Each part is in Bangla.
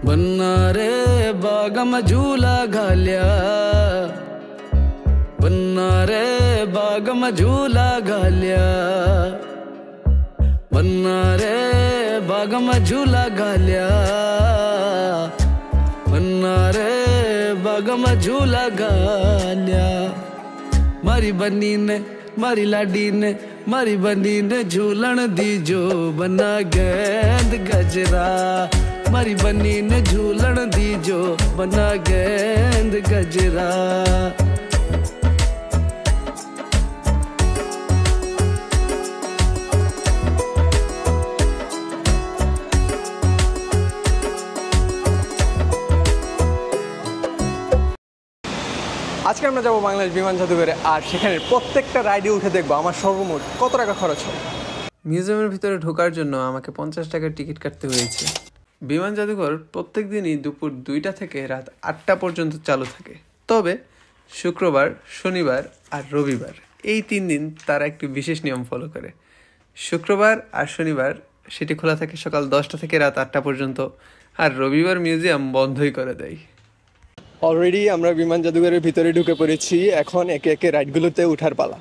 बन्ना रे बागम झूला घाल्या, बन्ना रे बागम झूला घाल्या, बन्ना रे बागम झूला घाल्या, बन्ना रे बागम झूला घाल्या। मारी बन्नी ने मारी लाडी ने मारी बन्नी ने झूलन दी जो बना गेंद गजरा, मारी बन्नी ने झूलन दी जो बना गेंद गजरा। আজকে আমরা যাবো বাংলাদেশ বিমান জাদুঘরে, আর সেখানে প্রত্যেকটা রাইডে উঠে দেখবো আমার সর্বমোট কত টাকা খরচ হয়। মিউজিয়ামের ভিতরে ঢোকার জন্য আমাকে 50 টাকার টিকিট কাটতে হয়েছে। বিমান জাদুঘর প্রত্যেক দিনই দুপুর 2টা থেকে রাত 8টা পর্যন্ত চালু থাকে, তবে শুক্রবার, শনিবার আর রবিবার এই 3 দিন তারা একটি বিশেষ নিয়ম ফলো করে। শুক্রবার আর শনিবার সেটি খোলা থাকে সকাল 10টা থেকে রাত 8টা পর্যন্ত, আর রবিবার মিউজিয়াম বন্ধই করে দেয়। অলরেডি আমরা বিমান জাদুঘরের ভিতরে ঢুকে পড়েছি, এখন একে একে রাইডগুলোতে উঠার পালা।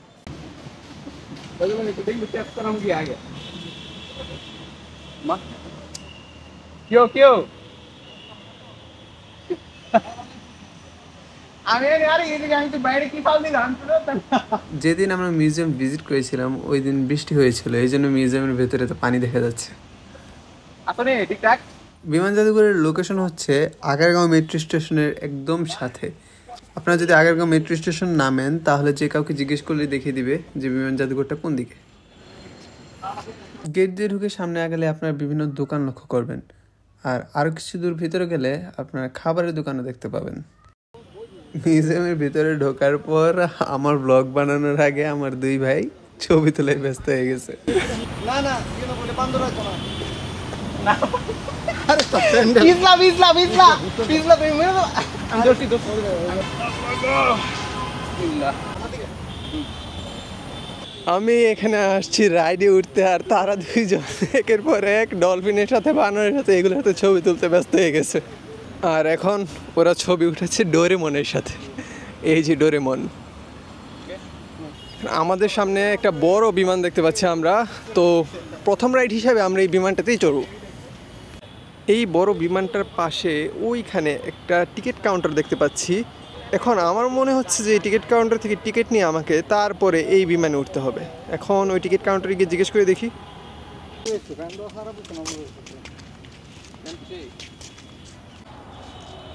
যেদিন আমরা মিউজিয়াম ভিজিট করেছিলাম ওই দিন বৃষ্টি হয়েছিল, এই জন্য মিউজিয়ামের ভেতরে তো পানি দেখা যাচ্ছে। বিমান জাদুঘরের লোকেশন হচ্ছে আগারগাঁও মেট্রো স্টেশনের একদম সাথে। আপনারা যদি আগারগাঁও মেট্রো স্টেশন নামেন তাহলে যে কাউকে জিজ্ঞেস করলে দেখিয়ে দিবে যে বিমান জাদুঘরটা কোন দিকে। গেট দিয়ে ঢুকে সামনে আগালে আপনারা বিভিন্ন দোকান লক্ষ্য করবেন, আর আরও কিছু দূর ভিতরে গেলে আপনারা খাবারের দোকানও দেখতে পাবেন। মিউজিয়ামের ভিতরে ঢোকার পর আমার ব্লগ বানানোর আগে আমার 2 ভাই ছবি তোলায় ব্যস্ত হয়ে গেছে। আমি এখানে আসছি রাইডে উঠতে, আর তারা 2 জন একের পর এক ডলফিনের সাথে বানরের সাথে এগুলোর সাথে ছবি তুলতে ব্যস্ত হয়ে গেছে। আর এখন ওরা ছবি উঠেছে ডোরেমনের সাথে। এই যে ডোরেমন। আমাদের সামনে একটা বড় বিমান দেখতে পাচ্ছি আমরা, তো প্রথম রাইড হিসাবে আমরা এই বিমানটাতেই চড়ব। এই বড় বিমানটার পাশে ওইখানে একটা টিকিট কাউন্টার দেখতে পাচ্ছি। এখন আমার মনে হচ্ছে যে এই টিকিট কাউন্টার থেকে টিকিট নিয়ে আমাকে তারপরে এই বিমানে উঠতে হবে। এখন ওই টিকিট কাউন্টারে গিয়ে জিজ্ঞেস করে দেখি।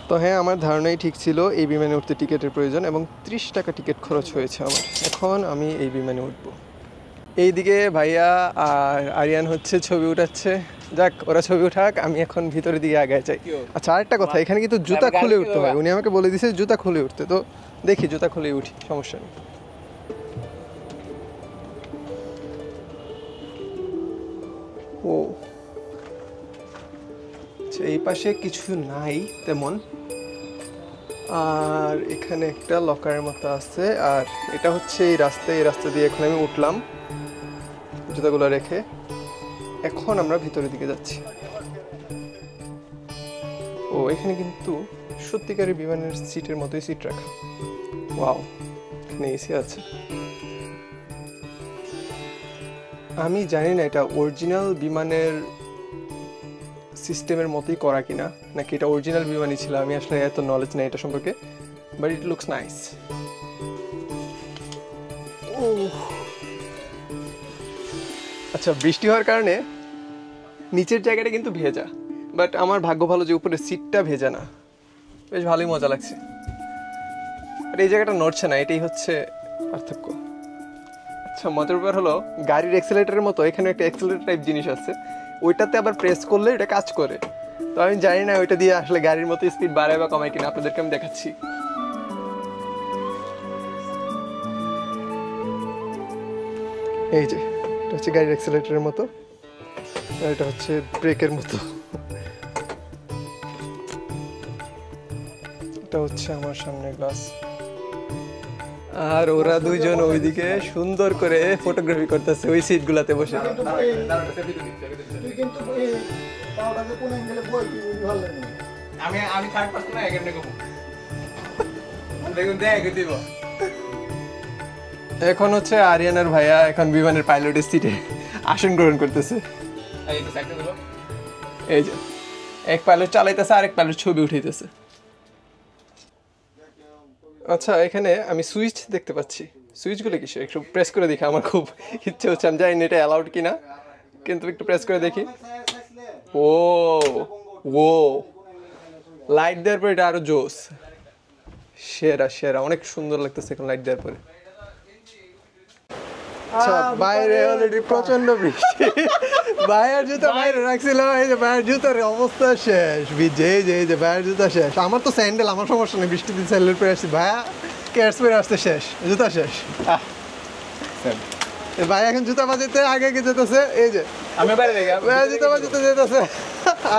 তো হ্যাঁ, আমার ধারণাই ঠিক ছিল, এই বিমানে উঠতে টিকিটের প্রয়োজন এবং 30 টাকা টিকিট খরচ হয়েছে আমার। এখন আমি এই বিমানে উঠবো। এইদিকে ভাইয়া আর আরিয়ান হচ্ছে ছবি উঠাচ্ছে। যাক, ওরা ছবি উঠাক, আমি এখন ভিতরের দিকে আগায় যাই। আচ্ছা, আরেকটা কথা, এখানে কিন্তু জুতা খুলে উঠতে হয়। উনি আমাকে বলে দিয়েছে জুতা খুলে উঠতে, তো দেখি জুতা খুলে উঠি, সমস্যা নেই। ও আচ্ছা, এই পাশে কিছু নাই তেমন, আর এখানে একটা লকারের মতো আছে। আর এটা হচ্ছে এই রাস্তা দিয়ে এখন আমি উঠলাম জুতাগুলো রেখে। এখন আমরা ভিতরের দিকে যাচ্ছি। ও, এখানে কিন্তু সত্যিকারের বিমানের সিটের মতোই সিট রাখা। ওয়াও, এখানে এসি আছে। আমি জানি না এটা অরিজিনাল বিমানের সিস্টেমের মতোই করা কিনা, নাকি এটা অরিজিনাল বিমানই ছিল। আমি আসলে এত নলেজ নেই এটা সম্পর্কে, বাট ইট লুকস নাইস। আচ্ছা, বৃষ্টি হওয়ার কারণে নিচের জায়গাটা কিন্তু ভেজা, বাট আমার ভাগ্য ভালো যে উপরে সিটটা ভেজা না। বেশ ভালোই মজা লাগছে। আর এই জায়গাটা নড়ছে না, এটাই হচ্ছে পার্থক্য। আচ্ছা, মজার ব্যাপার হলো গাড়ির এক্সেলেটারের মতো এখানে একটা এক্সেলেটার টাইপ জিনিস আছে, ওইটাতে আবার প্রেস করলে এটা কাজ করে। তো আমি জানি না ওইটা দিয়ে আসলে গাড়ির মতো স্পিড বাড়ায় বা কমায় কিনা, আপনাদেরকে আমি দেখাচ্ছি। এই যে এটা হচ্ছে গাড়ির এক্সেলেটারের মতো, আর এটা হচ্ছে ব্রেকের মতো। এটা হচ্ছে আমার সামনে গ্লাস। আর ওরা 2 জন ওইদিকে সুন্দর করে ফটোগ্রাফি করতেছে ওই সিটগুলাতে বসে। আমি থার্ড পারসন না কেমনে কমু দেখুন দেখ দিব। এখন হচ্ছে আরিয়ানার ভাইয়া এখন বিমানের পাইলটের সিটে আসন গ্রহণ করতেছে। এই যে সাইকেল দিলো। এই যে এক পাইলট চালাইতেছে আর এক পাইলট ছবি উঠাইতেছে। আচ্ছা এখানে আমি সুইচ দেখতে পাচ্ছি, সুইচগুলো কিসে একটু প্রেস করে দেখি, আমার খুব ইচ্ছে হচ্ছে, আমি জানি না এটা অ্যালাউড কিনা, কিন্তু একটু প্রেস করে দেখি। ও ও লাইট দেওয়ার পরে এটা আরো জোস, সেরা সেরা, অনেক সুন্দর লাগতেছে এখন লাইট দেওয়ার পরে। আচ্ছা বাইরে অলরেডি প্রচন্ড বৃষ্টি, ভাইয়ের জুতো বাইরে রাখছিলাম, এই যে ভাইয়ের জুতোর অবস্থা শেষ, ভিজে এই যে ভাইয়ের জুতো শেষ। আমার তো স্যান্ডেল, আমার সমস্যা নেই, বৃষ্টিতে স্যান্ডেল পরে আসছি, ভাইয়া ক্যাটস পরে আসতে শেষ, জুতা শেষ। ভাই এখন জুতা বাজাইতে আগে আগে যেতেছে, এই যে আমি বাইরে দেখি ভাইয়া জুতা বাজাইতে যেতেছে,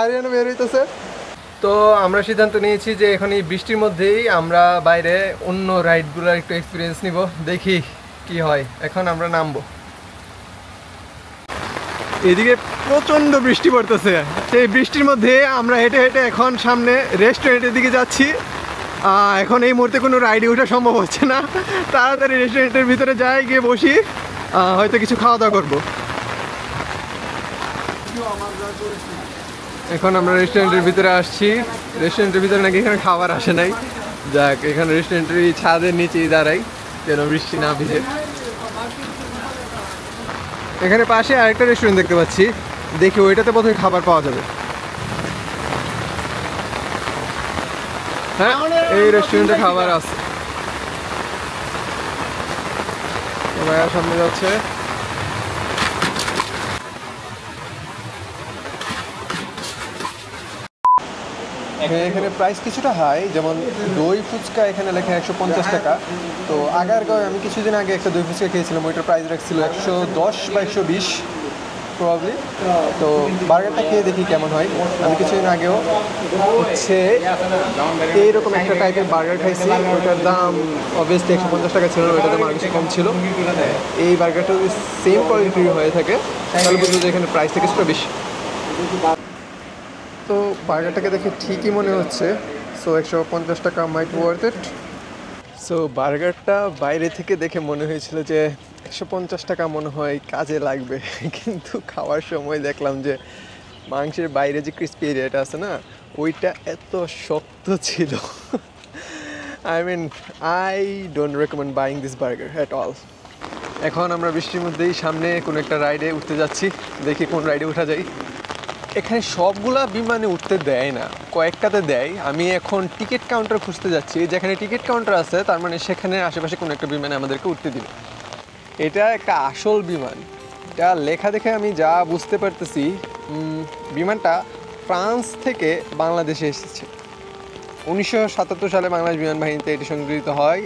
আরিয়ানা বের হইতেছে। তো আমরা সিদ্ধান্ত নিয়েছি যে এখন এই বৃষ্টির মধ্যেই আমরা বাইরে অন্য রাইডগুলোর একটু এক্সপিরিয়েন্স নিব, দেখি কি হয়। এখন আমরা নামবো, এদিকে প্রচন্ড বৃষ্টি পড়তেছে, সেই বৃষ্টির মধ্যে আমরা হেঁটে হেঁটে এখন সামনে রেস্টুরেন্টের দিকে যাচ্ছি। এখন এই মুহূর্তে কোনো রাইডে ওঠা সম্ভব হচ্ছে না, তাড়াতাড়ি রেস্টুরেন্টের ভিতরে যাই, গিয়ে বসি, হয়তো কিছু খাওয়া দাওয়া করবো। এখন আমরা রেস্টুরেন্টের ভিতরে আসছি, রেস্টুরেন্টের ভিতরে নাকি এখানে খাবার আসে নাই, যাক এখানে রেস্টুরেন্টের ছাদের নিচেই দাঁড়াই যেন বৃষ্টি না ভিজে। এখানে পাশে আরেকটা রেস্টুরেন্ট দেখতে পাচ্ছি, দেখি ওইটাতে বোধহয় খাবার পাওয়া যাবে। হ্যাঁ এই রেস্টুরেন্টে খাবার আছে। ভাইয়া সামনে যাচ্ছে, এখানে প্রাইস কিছুটা হাই, যেমন দই ফুচকা এখানে লেখা 150 টাকা। তো আগারগাঁও আমি কিছুদিন আগে একটা দই ফুচকা খেয়েছিলাম, ওইটার প্রাইস রাখছিল 110 বা 120 প্রবাবলি। তো বার্গারটা খেয়ে দেখি কেমন হয়। আমি কিছুদিন আগেও হচ্ছে এইরকম একটা টাইপের বার্গার খাইছি, ওইটার দাম অবভিয়াসলি 150 টাকা ছিল, ওইটার দাম আরও কিছু কম ছিল। এই বার্গারটা যদি সেম কোয়ালিটির হয়ে থাকে তাহলে বুঝবো যে এখানে প্রাইসটা কিছুটা বেশি। তো বার্গারটাকে দেখে ঠিকই মনে হচ্ছে, সো 150 টাকা মাইট ওয়ার্থ ইট। সো বার্গারটা বাইরে থেকে দেখে মনে হয়েছিল যে 150 টাকা মনে হয় কাজে লাগবে, কিন্তু খাওয়ার সময় দেখলাম যে মাংসের বাইরে যে ক্রিস্পি এরিয়াটা আছে না, ওইটা এত শক্ত ছিল। I mean I don't recommend buying this burger at all. এখন আমরা বৃষ্টির মধ্যেই সামনে কোনো একটা রাইডে উঠতে যাচ্ছি, দেখি কোন রাইডে উঠা যায়। এখানে সবগুলা বিমানে উঠতে দেয় না, কয়েকটাতে দেয়। আমি এখন টিকিট কাউন্টার খুঁজতে যাচ্ছি, যেখানে টিকিট কাউন্টার আছে তার মানে সেখানে আশেপাশে কোনো একটা বিমানে আমাদেরকে উঠতে দিবে। এটা একটা আসল বিমান, এটা লেখা দেখে আমি যা বুঝতে পারতেছি বিমানটা ফ্রান্স থেকে বাংলাদেশে এসেছে। 1977 সালে বাংলাদেশ বিমান বাহিনীতে এটি সংগৃহীত হয়,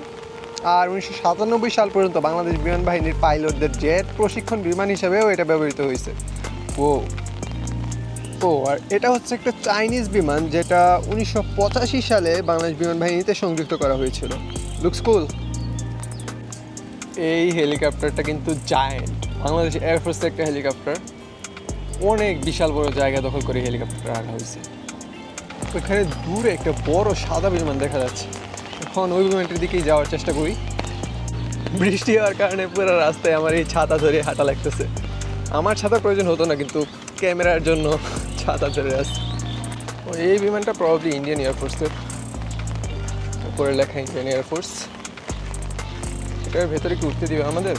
আর 1997 সাল পর্যন্ত বাংলাদেশ বিমান বাহিনীর পাইলটদের জেট প্রশিক্ষণ বিমান হিসাবেও এটা ব্যবহৃত হয়েছে। আর এটা হচ্ছে একটা চাইনিজ বিমান, যেটা 1985 সালে বাংলাদেশ বিমান বাহিনীতে সংযুক্ত করা হয়েছিল। লুকস কুল। এই হেলিকপ্টারটা কিন্তু জায়ান্ট, বাংলাদেশ এয়ারফোর্সের একটা হেলিকপ্টার, অনেক বিশাল বড় জায়গা দখল করে হেলিকপ্টার রাখা হয়েছে। ওইখানে দূরে একটা বড় সাদা বিমান দেখা যাচ্ছে, এখন ওই বিমানটির দিকেই যাওয়ার চেষ্টা করি। বৃষ্টি হওয়ার কারণে পুরো রাস্তায় আমার এই ছাতা ধরে হাঁটা লাগতেছে। আমার ছাতার প্রয়োজন হতো না, কিন্তু ক্যামেরার জন্য ছাতা ধরে আসছে। এই বিমানটা প্রবাবলি ইন্ডিয়ান এয়ারফোর্সের, উপরে লেখা ইন্ডিয়ান এয়ারফোর্স। এটার ভেতরে কি উঠতে দিবে আমাদের?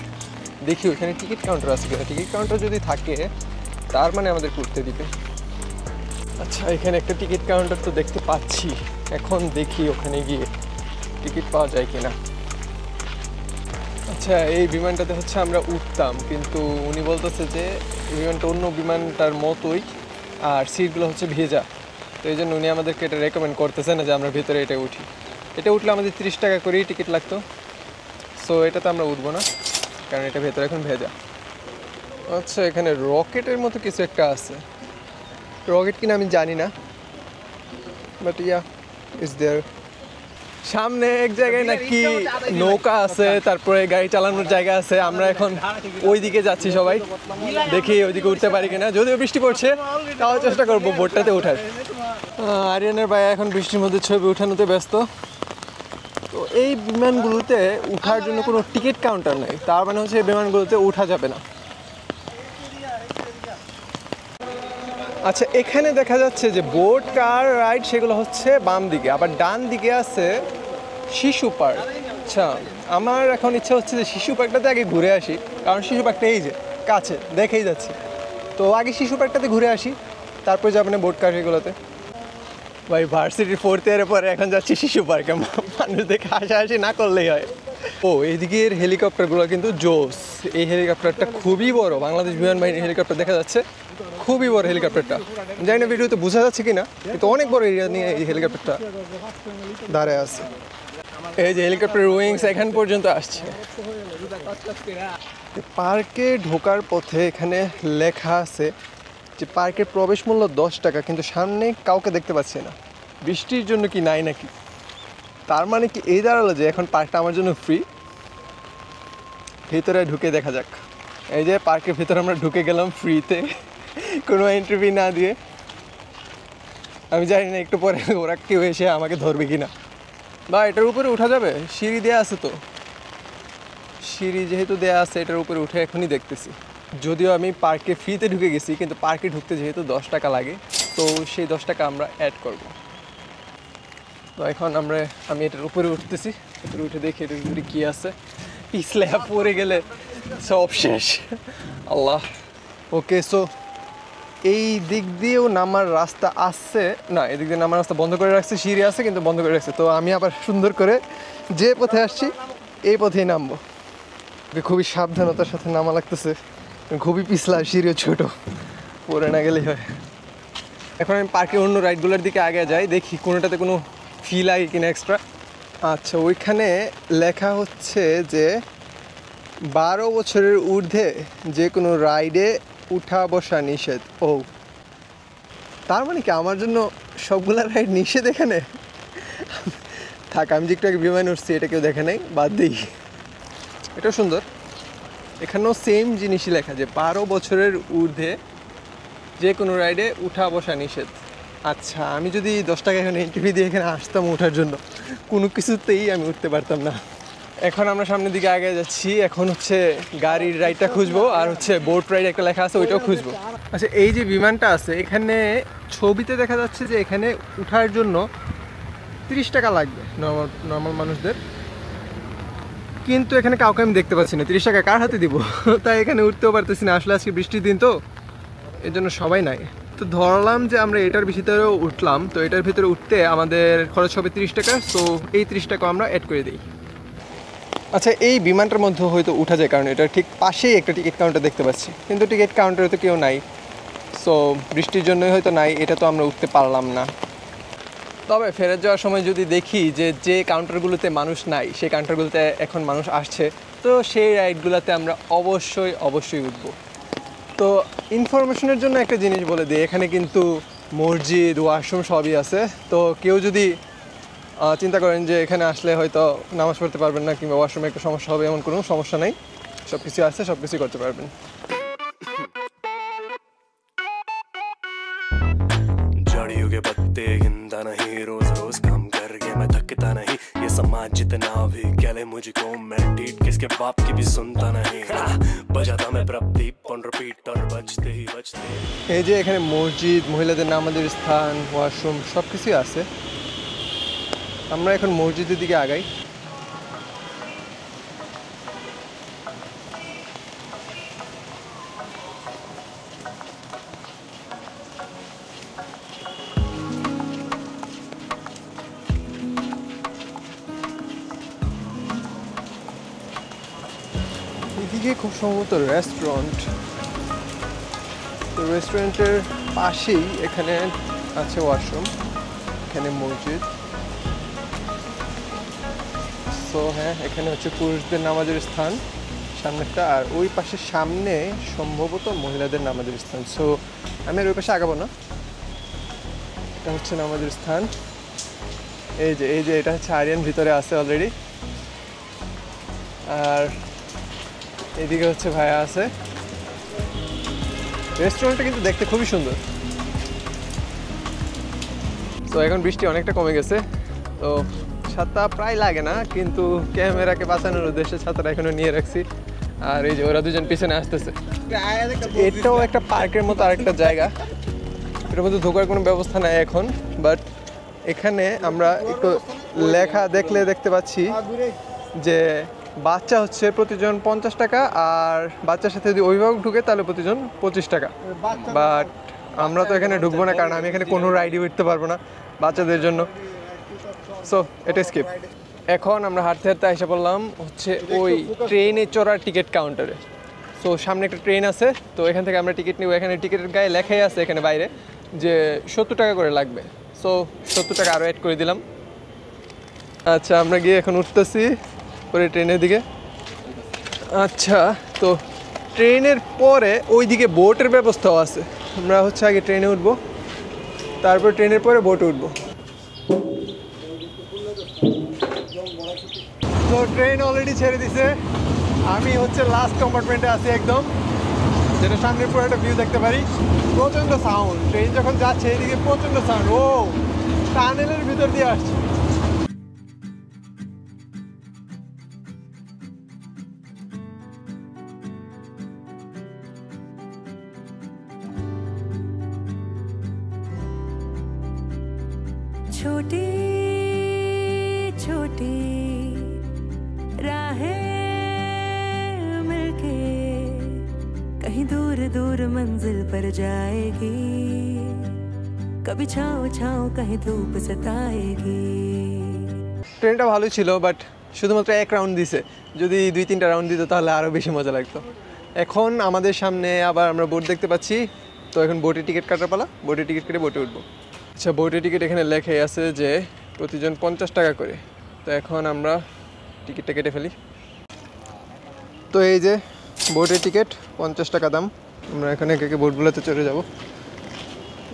দেখি ওইখানে টিকিট কাউন্টার আছে কিনা, টিকিট কাউন্টার যদি থাকে তার মানে আমাদেরকে উঠতে দিবে। আচ্ছা এখানে একটা টিকিট কাউন্টার তো দেখতে পাচ্ছি, এখন দেখি ওখানে গিয়ে টিকিট পাওয়া যায় কিনা। আচ্ছা এই বিমানটাতে হচ্ছে আমরা উঠতাম, কিন্তু উনি বলতেছে যে বিমানটা অন্য বিমানটার মতোই, আর সিটগুলো হচ্ছে ভেজা, তো এই জন্য উনি আমাদেরকে এটা রেকমেন্ড করতেছে না যে আমরা ভেতরে এটা উঠি। এটা উঠলে আমাদের 30 টাকা করেই টিকিট লাগতো, সো এটাতে আমরা উঠবো না, কারণ এটা ভেতরে এখন ভেজা। আচ্ছা এখানে রকেটের মতো কিছু একটা আছে, রকেট কিনা আমি জানি না, বাট ইয়া ইজ দেয়ার। সামনে এক জায়গায় নাকি নৌকা আছে, তারপরে গাড়ি চালানোর জায়গা আছে। আমরা এখন ওই দিকে যাচ্ছি সবাই, দেখি ওইদিকে উঠতে পারি কিনা। যদিও বৃষ্টি পড়ছে তাও চেষ্টা করবো বোটটাতে ওঠার। আরিয়ানের ভাই এখন বৃষ্টির মধ্যে ছবি উঠানোতে ব্যস্ত। তো এই বিমানগুলোতে উঠার জন্য কোনো টিকিট কাউন্টার নেই, তার মানে হচ্ছে এই বিমানগুলোতে উঠা যাবে না। আচ্ছা, এখানে দেখা যাচ্ছে যে বোট কার রাইড সেগুলো হচ্ছে বাম দিকে, আবার ডান দিকে আছে শিশু পার্ক। আচ্ছা, আমার এখন ইচ্ছা হচ্ছে যে শিশু পার্কটাতে আগে ঘুরে আসি, কারণ শিশু পার্কটা এই যে কাছে দেখেই যাচ্ছে। তো আগে শিশু পার্কটাতে ঘুরে আসি, তারপর যাবেন বোট কার এগুলোতে। ভাই ভার্সিটির 4th ইয়ারের পরে এখন যাচ্ছি শিশু পার্কে, মানুষ দেখে হাসাহাসি না করলেই হয়। ও এইদিকের হেলিকপ্টারগুলো কিন্তু জোস। এই হেলিকপ্টারটা খুবই বড়, বাংলাদেশ বিমান বাহিনীর হেলিকপ্টার দেখা যাচ্ছে, খুবই বড় হেলিকপ্টারটা। জানি না ভিডিওতে বোঝা যাচ্ছে কিনা, কিন্তু অনেক বড় এরিয়া নিয়ে এই হেলিকপ্টারটা দাঁড়ায় আছে। এই যে হেলিকপ্টার উইংস এখান পর্যন্ত আসছে। পার্কে ঢোকার পথে এখানে লেখা আছে যে পার্কের প্রবেশ মূল্য 10 টাকা, কিন্তু সামনে কাউকে দেখতে পাচ্ছি না। বৃষ্টির জন্য কি নাই নাকি? তার মানে কি এই দাঁড়ালো যে এখন পার্কটা আমার জন্য ফ্রি? ভিতরে ঢুকে দেখা যাক। এই যে পার্কের ভিতরে আমরা ঢুকে গেলাম ফ্রিতে, কোনো এন্ট্রি ফি না দিয়ে। আমি জানি না একটু পরে ওরা কেউ এসে আমাকে ধরবে কিনা। বা এটার উপরে উঠা যাবে? সিঁড়ি দেওয়া আছে তো, সিঁড়ি যেহেতু দেওয়া আছে এটার উপরে উঠে এখনই দেখতেছি। যদিও আমি পার্কে ফ্রিতে ঢুকে গেছি, কিন্তু পার্কে ঢুকতে যেহেতু 10 টাকা লাগে, তো সেই 10 টাকা আমরা অ্যাড করব। তো এখন আমি এটার উপরে উঠতেছি, এটার উঠে দেখি এটার উপরে কী আছে। পিছলে পড়ে গেলে সব শেষ। আল্লাহ। ওকে, সো এই দিক দিয়েও নামার রাস্তা আসছে না, এদিক দিয়ে নামার রাস্তা বন্ধ করে রাখছে, সিঁড়ি আছে কিন্তু বন্ধ করে রাখছে। তো আমি আবার সুন্দর করে যে পথে আসছি এই পথেই নামবো। খুবই সাবধানতার সাথে নামা লাগতেছে, খুবই পিছলা, সিঁড়িও ছোটো, পড়ে না গেলেই হয়। এখন আমি পার্কের অন্য রাইডগুলোর দিকে আগে যাই, দেখি কোনোটাতে কোনো ফি লাগে কিনা এক্সট্রা। আচ্ছা, ওইখানে লেখা হচ্ছে যে 12 বছরের ঊর্ধ্বে যে কোনো রাইডে উঠা বসা নিষেধ। ও, তার মানে কি আমার জন্য সবগুলা রাইড নিষেধ এখানে? থাক, আমি যে একটু আগে বিমানে উঠছি এটা কেউ দেখে নেই, বাদ দিই। এটাও সুন্দর, এখানেও সেম জিনিসই লেখা যে 12 বছরের ঊর্ধ্বে যে কোনো রাইডে উঠা বসা নিষেধ। আচ্ছা, আমি যদি 10 টাকা এখানে এন্ট্রি ফি দিয়ে এখানে আসতাম ওঠার জন্য, কোনো কিছুতেই আমি উঠতে পারতাম না। এখন আমরা সামনের দিকে আগে যাচ্ছি, এখন হচ্ছে গাড়ির রাইডটা খুঁজবো, আর হচ্ছে বোট রাইড একটা লেখা আছে ওইটাও খুঁজবো। আচ্ছা, এই যে বিমানটা আছে এখানে ছবিতে দেখা যাচ্ছে যে এখানে উঠার জন্য 30 টাকা লাগবে নর্মাল মানুষদের, কিন্তু এখানে কাউকে আমি দেখতে পাচ্ছি না। 30 টাকা কার হাতে দিব? তাই এখানে উঠতেও পারতেছি না। আসলে আজকে বৃষ্টির দিন তো, এর জন্য সবাই নাই। তো ধরলাম যে আমরা এটার ভিতরেও উঠলাম, তো এটার ভিতরে উঠতে আমাদের খরচ হবে 30 টাকা। সো এই 30 টাকা আমরা অ্যাড করে দিই। আচ্ছা, এই বিমানটার মধ্যে হয়তো উঠা যায়, কারণ এটার ঠিক পাশেই একটা টিকিট কাউন্টার দেখতে পাচ্ছি, কিন্তু টিকিট কাউন্টারে তো কেউ নাই। সো বৃষ্টির জন্যই হয়তো নাই, এটা তো আমরা উঠতে পারলাম না। তবে ফেরত যাওয়ার সময় যদি দেখি যে কাউন্টারগুলোতে মানুষ নাই সেই কাউন্টারগুলোতে এখন মানুষ আসছে, তো সেই রাইডগুলোতে আমরা অবশ্যই উঠবো। তো ইনফরমেশনের জন্য একটা জিনিস বলে দিই, এখানে কিন্তু মসজিদ, ওয়াশরুম সবই আছে। তো কেউ যদি চিন্তা করেন যে এখানে আসলে হয়তো নামাজ পড়তে পারবেন না কিংবা ওয়াশরুমে একটা সমস্যা হবে, এমন কোনো সমস্যা নেই, সব কিছু আছে, সব কিছুই করতে পারবেন। झाड़ियों के पत्ते गिनता नहीं, रोज रोज काम करके मैं थकता नहीं, ये समाज जितना भी कहले मुझको, मैं डीट किसके बाप की भी सुनता नहीं, बजाता मैं प्रदीप ऑन रिपीट और बजते ही এই যে এখানে মসজিদ, মহিলাদের নামাজের স্থান, ওয়াশরুম সব কিছুই আছে। আমরা এখন মসজিদের দিকে আগাই। এদিকে খুব সম্ভবত রেস্টুরেন্ট, তো রেস্টুরেন্টের পাশেই এখানে আছে ওয়াশরুম, এখানে মসজিদ। সো হ্যাঁ, এখানে হচ্ছে পুরুষদের নামাজের স্থান সামনেটা, আর ওই পাশে সামনে সম্ভবত মহিলাদের নামাজের স্থান। সো আমি আর ওই পাশে আগাবো না, এটা হচ্ছে নামাজের স্থান। এই যে এটা হচ্ছে আরিয়ান ভিতরে আছে অলরেডি, আর এদিকে হচ্ছে ভাইয়া আছে। রেস্টুরেন্টটা কিন্তু দেখতে খুবই সুন্দর। তো এখন বৃষ্টি অনেকটা কমে গেছে, তো ছাতা প্রায় লাগে না, কিন্তু ক্যামেরাকে বাঁচানোর উদ্দেশ্যে ছাতাটা এখনো নিয়ে রাখছি। আর এই যে ওরা দুজন পিছনে আসতেছে। এটাও একটা পার্কের মতো আরেকটা জায়গা, এটার মধ্যে ঢোকার কোনো ব্যবস্থা নাই এখন, বাট এখানে আমরা একটু লেখা দেখলে দেখতে পাচ্ছি যে বাচ্চা হচ্ছে প্রতিজন 50 টাকা, আর বাচ্চার সাথে যদি অভিভাবক ঢুকে তাহলে প্রতিজন 25 টাকা। বাট আমরা তো এখানে ঢুকবো না, কারণ আমি এখানে কোনো রাইডই উঠতে পারবো না বাচ্চাদের জন্য, সো এটা স্কিপ। এখন আমরা হাঁটতে হাঁটতে এসে পড়লাম হচ্ছে ওই ট্রেনে চড়ার টিকিট কাউন্টারে। সো সামনে একটা ট্রেন আছে, তো এখান থেকে আমরা টিকিট নিব। এখানে টিকিটের গায়ে লেখাই আছে এখানে বাইরে যে 70 টাকা করে লাগবে। সো 70 টাকা আরও অ্যাড করে দিলাম। আচ্ছা, আমরা গিয়ে এখন উঠতেছি পরে ট্রেনের দিকে। আচ্ছা, তো ট্রেনের পরে ওইদিকে বোটের ব্যবস্থাও আছে। আমরা হচ্ছে আগে ট্রেনে উঠবো, তারপর ট্রেনের পরে বোটে উঠবো। তো ট্রেন অলরেডি ছেড়ে দিছে, আমি হচ্ছে লাস্ট কম্পার্টমেন্টে আছি একদম, যেটা সামনের পরে একটা ভিউ দেখতে পারি। প্রচণ্ড সাউন্ড, ট্রেন যখন যাচ্ছে এইদিকে প্রচণ্ড সাউন্ড। ও টানেলের ভিতর দিয়ে আসছে। छोटी छोटी राहें मिलके कहीं दूर दूर मंजिल पर जाएगी, कभी छाँव छाँव कहीं धूप सताएगी। ট্রেনটা ভালোই ছিল, বাট শুধুমাত্র এক রাউন্ড দিছে। যদি 2-3টা রাউন্ড দিত তাহলে আরও বেশি মজা লাগতো। এখন আমাদের সামনে আবার আমরা বোট দেখতে পাচ্ছি, তো এখন বোটে টিকিট কাটার পালা। বোটে টিকিট কেটে বোটে উঠবো। আচ্ছা, বোটের টিকিট এখানে লেখাই আছে যে প্রতিজন 50 টাকা করে। তো এখন আমরা টিকিটটা কেটে ফেলি। তো এই যে বোটের টিকিট 50 টাকা দাম। আমরা এখানে একে বোটগুলোতে চড়ে যাব।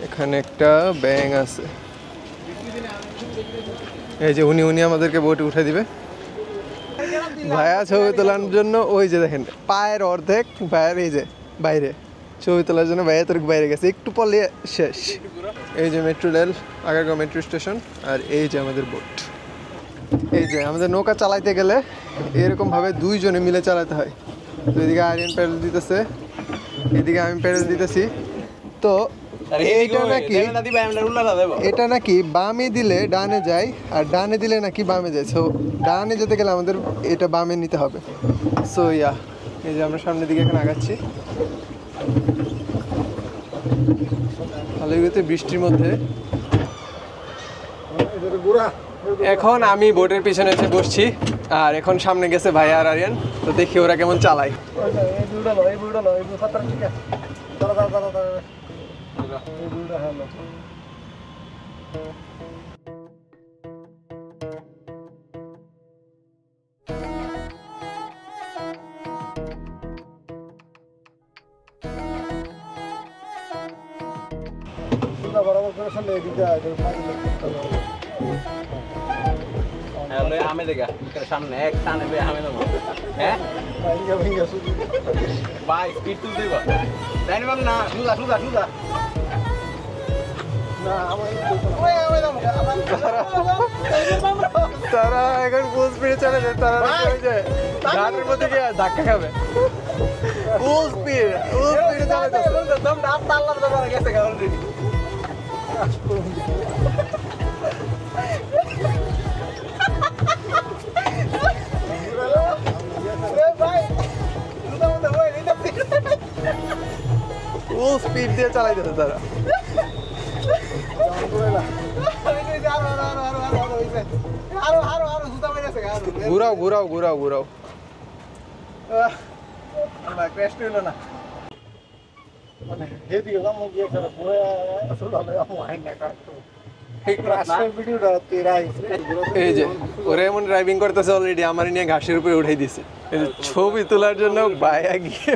এখানে একটা ব্যাঙ আছে, এই যে উনি আমাদেরকে বোটে উঠে দিবে। ভাইয়া ছবি তোলার জন্য ওই যে দেখেন পায়ের অর্ধেক ভাইয়ের এই যে বাইরে ছবি তোলার জন্য ভাইয়া তোর বাইরে গেছে, একটু পরে শেষ। এই যে metro rail, Agargaon metro station, আর এই যে আমাদের বোট। এই যে আমাদের নৌকা চালাইতে গেলে এরকমভাবে দুইজনে মিলে চালাতে হয়। তো এদিকে আরিয়ান প্যাডেল দিতেছে, এদিকে আমি প্যাডেল দিতেছি। তো এটা নাকি বামে দিলে ডানে যায়, আর ডানে দিলে নাকি বামে যায়। সো ডানে যেতে গেলে আমাদের এটা বামে নিতে হবে। সো ইয়া, এই যে আমরা সামনের দিকে এখন আগাচ্ছি। ভালোই গেছে বৃষ্টির মধ্যে। এখন আমি বোটের পিছনে এসে বসছি, আর এখন সামনে গেছে ভাই আর আরিয়ান। তো দেখি ওরা কেমন চালায়। আমি দেখা সামনে এক টানে আমি দেবো। হ্যাঁ ভাই স্পিড তুলতে দিব না, সুদা সুদা সুদা তারা এখন ফুল স্পিডে চলে যায়, তারা ঘাটের মধ্যে গিয়ে ধাক্কা খাবে। ফুল স্পিডে চলে গেছে অলরেডি। ফুল স্পিড দিয়ে চালাইতেছে তারা। ঘুরাও ঘুরাও ঘুরাও ঘুরাও। এই যে ওরা এমন ড্রাইভিং করতেছে অলরেডি, আমার নিয়ে ঘাসের উপরে উঠাই দিছে ছবি তোলার জন্য। ভাইয়া গিয়ে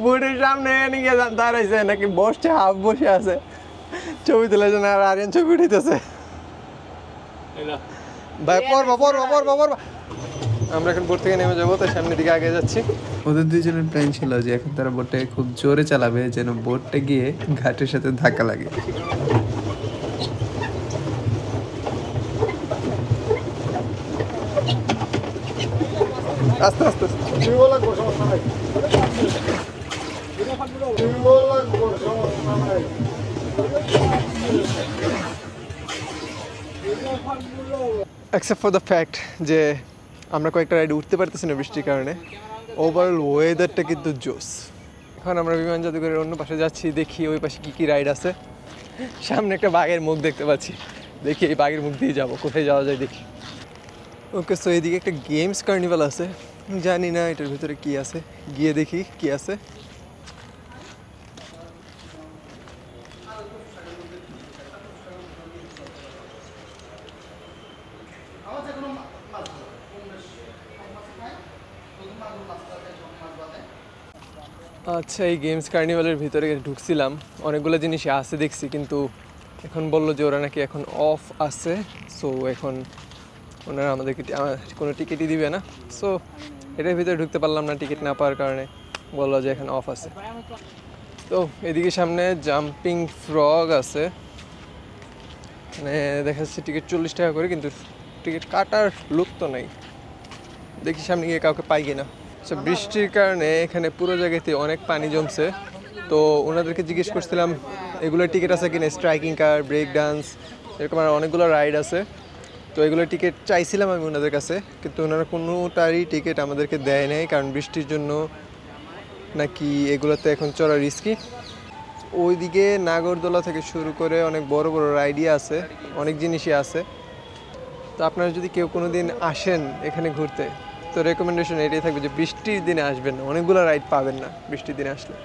বোটের সামনে গিয়ে দাঁড়াইছে, নাকি বসছে হাফ বসে আছে ছবি তোলার জন্য, আর আরিয়ান ছবি উঠাইতেছে। ভাই পড়বা পড়বা পড়বা পড়বা। আমরা এখন বোট থেকে নেমে যাবো, তাই সামনের দিকে আগে যাচ্ছি। ওদের দুজনের প্ল্যান ছিল যে এখন তারা বোটটাকে খুব জোরে চালাবে, যেন বোটটা গিয়ে ঘাটের সাথে ধাক্কা লাগে। আস্তে আস্তে এক্সেপ্ট ফর দ্য ফ্যাক্ট যে আমরা কয়েকটা রাইড উঠতে পারতেছি না বৃষ্টির কারণে, ওভারঅল ওয়েদারটা কিন্তু জোস। এখন আমরা বিমান জাদুঘরের অন্য পাশে যাচ্ছি, দেখি ওই পাশে কী কী রাইড আছে। সামনে একটা বাঘের মুখ দেখতে পাচ্ছি, দেখি এই বাঘের মুখ দিয়ে যাবো, কোথায় যাওয়া যায় দেখি। ওকে, সো এইদিকে একটা গেমস কার্নিভাল আছে, জানি না এটার ভিতরে কি আছে, গিয়ে দেখি কি আছে। আচ্ছা, এই গেমস কার্নিভালের ভিতরে ঢুকছিলাম, অনেকগুলো জিনিসই আছে দেখছি, কিন্তু এখন বললো যে ওরা নাকি এখন অফ আছে। সো এখন ওনারা আমাদেরকে কোনো টিকিটই দিবে না। সো এটার ভিতরে ঢুকতে পারলাম না টিকিট না পাওয়ার কারণে, বললো যে এখন অফ আছে। তো এদিকে সামনে জাম্পিং ফ্রগ আছে, মানে দেখা যাচ্ছে টিকিট 40 টাকা করে, কিন্তু টিকিট কাটার লোক তো নেই, দেখি সামনে গিয়ে কাউকে পাই কিনা। সো বৃষ্টির কারণে এখানে পুরো জায়গাতে অনেক পানি জমছে, তো ওনাদেরকে জিজ্ঞেস করছিলাম এগুলোর টিকিট আছে কিনা, স্ট্রাইকিং কার, ব্রেক ডান্স, এরকম আর অনেকগুলো রাইড আছে। তো এগুলোর টিকিট চাইছিলাম আমি ওনাদের কাছে, কিন্তু ওনারা কোনোটারই টিকিট আমাদেরকে দেয় নাই, কারণ বৃষ্টির জন্য নাকি এগুলোতে এখন চড়া রিস্কি। ওইদিকে নাগরদোলা থেকে শুরু করে অনেক বড় বড় রাইডই আছে, অনেক জিনিসই আছে। তো আপনারা যদি কেউ কোনো দিন আসেন এখানে ঘুরতে, তো রেকমেন্ডেশন এটাই থাকবে যে বৃষ্টির দিনে আসবেন না, অনেকগুলো রাইড পাবেন না বৃষ্টির দিনে আসলে।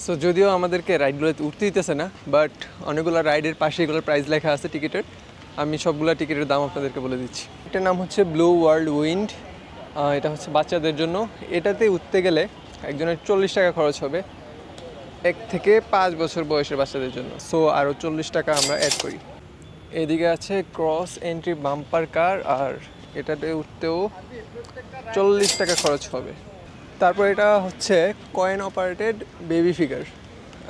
সো যদিও আমাদেরকে রাইডগুলোতে উঠতে দিতেছে না, বাট অনেকগুলো রাইডের পাশে এগুলোর প্রাইস লেখা আছে টিকিটের। আমি সবগুলো টিকিটের দাম আপনাদেরকে বলে দিচ্ছি। এটার নাম হচ্ছে ব্লু ওয়ার্ল্ড উইন্ড, এটা হচ্ছে বাচ্চাদের জন্য। এটাতে উঠতে গেলে একজনের 40 টাকা খরচ হবে, 1 থেকে 5 বছর বয়সের বাচ্চাদের জন্য। সো আরও 40 টাকা আমরা অ্যাড করি। এদিকে আছে ক্রস এন্ট্রি বাম্পার কার, আর এটাতে উঠতেও 40 টাকা খরচ হবে। তারপর এটা হচ্ছে কয়েন অপারেটেড বেবি ফিগার।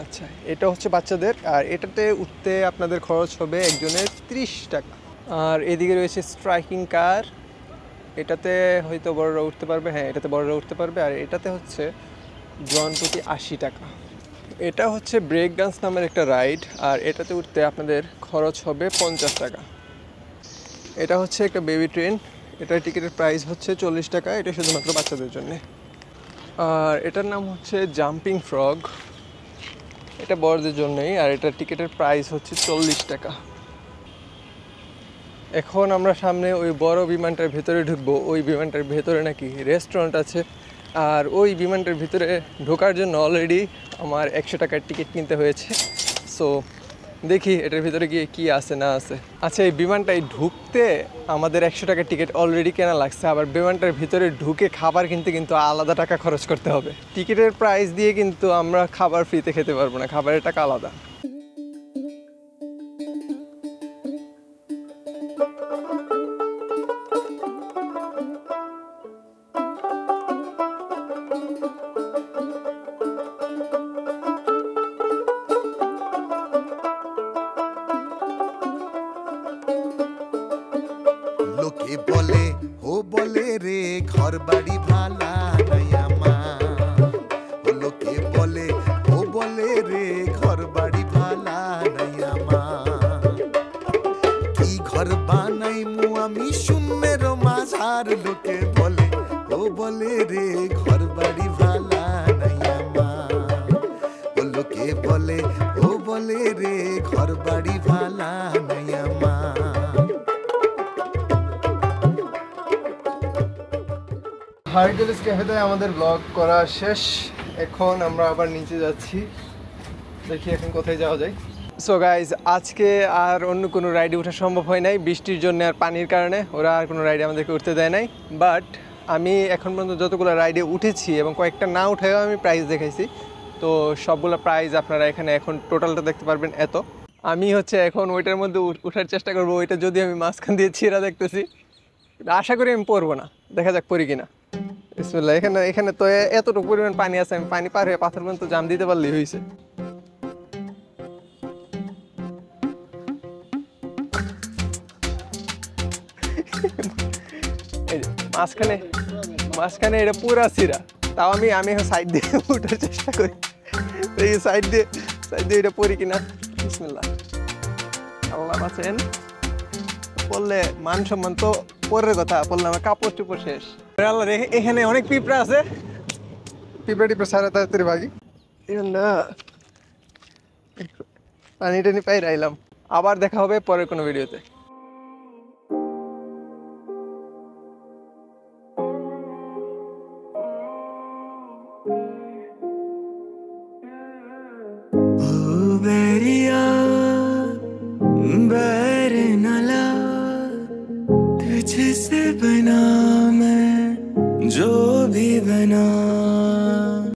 আচ্ছা, এটা হচ্ছে বাচ্চাদের, আর এটাতে উঠতে আপনাদের খরচ হবে একজনের 30 টাকা। আর এদিকে রয়েছে স্ট্রাইকিং কার, এটাতে হয়তো বড়রা উঠতে পারবে, হ্যাঁ এটাতে বড়রা উঠতে পারবে। আর এটাতে হচ্ছে জন প্রতি 80 টাকা। এটা হচ্ছে ব্রেক ডান্স নামের একটা রাইড, আর এটাতে উঠতে আপনাদের খরচ হবে 50 টাকা। এটা হচ্ছে একটা বেবি ট্রেন, এটার টিকিটের প্রাইস হচ্ছে 40 টাকা, এটা শুধুমাত্র বাচ্চাদের জন্যে। আর এটার নাম হচ্ছে জাম্পিং ফ্রগ, এটা বড়দের জন্যই, আর এটার টিকিটের প্রাইস হচ্ছে 40 টাকা। এখন আমরা সামনে ওই বড় বিমানটার ভেতরে ঢুকবো। ওই বিমানটার ভেতরে নাকি রেস্টুরেন্ট আছে, আর ওই বিমানটার ভিতরে ঢোকার জন্য অলরেডি আমার 100 টাকার টিকিট কিনতে হয়েছে। সো দেখি এটার ভিতরে গিয়ে কি আছে না আছে। আচ্ছা, এই বিমানটায় ঢুকতে আমাদের 100 টাকার টিকিট অলরেডি কেনা লাগছে, আবার বিমানটার ভিতরে ঢুকে খাবার কিনতে কিন্তু আলাদা টাকা খরচ করতে হবে। টিকিটের প্রাইস দিয়ে কিন্তু আমরা খাবার ফ্রিতে খেতে পারবো না, খাবারের টাকা আলাদা। লোকে বলে ও বলে রে ঘর বাড়ি ভালা নাই আমার, লোকে বলে ও বলে রে ঘর বাড়ি ভালা নাই আমার, কি ঘর বানাই মু আমি শূন্যের মাঝার, লোকে বলে ও বলে রে ঘর বাড়ি ভালা নাই আমার, লোকে বলে ও বলে রে ঘর বাড়ি ভালা নাই আমার। হার্কুলিস ক্যাফেতে আমাদের ব্লগ করা শেষ, এখন আমরা আবার নিচে যাচ্ছি, দেখি এখন কোথায় যাওয়া যায়। সো গাইজ, আজকে আর অন্য কোনো রাইডে ওঠা সম্ভব হয় নাই বৃষ্টির জন্য আর পানির কারণে, ওরা আর কোনো রাইডে আমাদেরকে উঠতে দেয় নাই। বাট আমি এখন পর্যন্ত যতগুলো রাইডে উঠেছি এবং কয়েকটা না উঠেও আমি প্রাইস দেখাইছি, তো সবগুলো প্রাইস আপনারা এখানে এখন টোটালটা দেখতে পারবেন। এত আমি হচ্ছে এখন ওইটার মধ্যে উঠার চেষ্টা করবো, ওইটা যদি আমি মাঝখান দিয়ে ছিঁড়া দেখতেছি, আশা করি আমি পড়বো না, দেখা যাক পড়ি কিনা। বিসমিল্লাহ। এখানে তো এতটুকু পরিমাণ পানি আছে, আমি পানি পার হয়ে পাথর পর্যন্ত জাম দিতে পারলেই হয়েছে। এই যে মাঝখানে মাঝখানে এটা পুরা সিরা, তাও আমি এখন সাইড দিয়ে উঠার চেষ্টা করি, এই সাইড দিয়ে এটা পড়ি কিনা। বিসমিল্লাহ, আল্লাহ বাঁচেন। পড়লে মান সম্মান তো পরের কথা, পড়লে আমার কাপড় চুপড় শেষ। আল্লাহ, এখানে অনেক পিঁপড়া আছে, পিঁপড়া টিপড়া সারা তাড়াতাড়ি ভাগি। না পানি টানি পাই রাইলাম। আবার দেখা হবে পরের কোনো ভিডিওতে। बैर नला तुझसे बना मैं जो भी बना।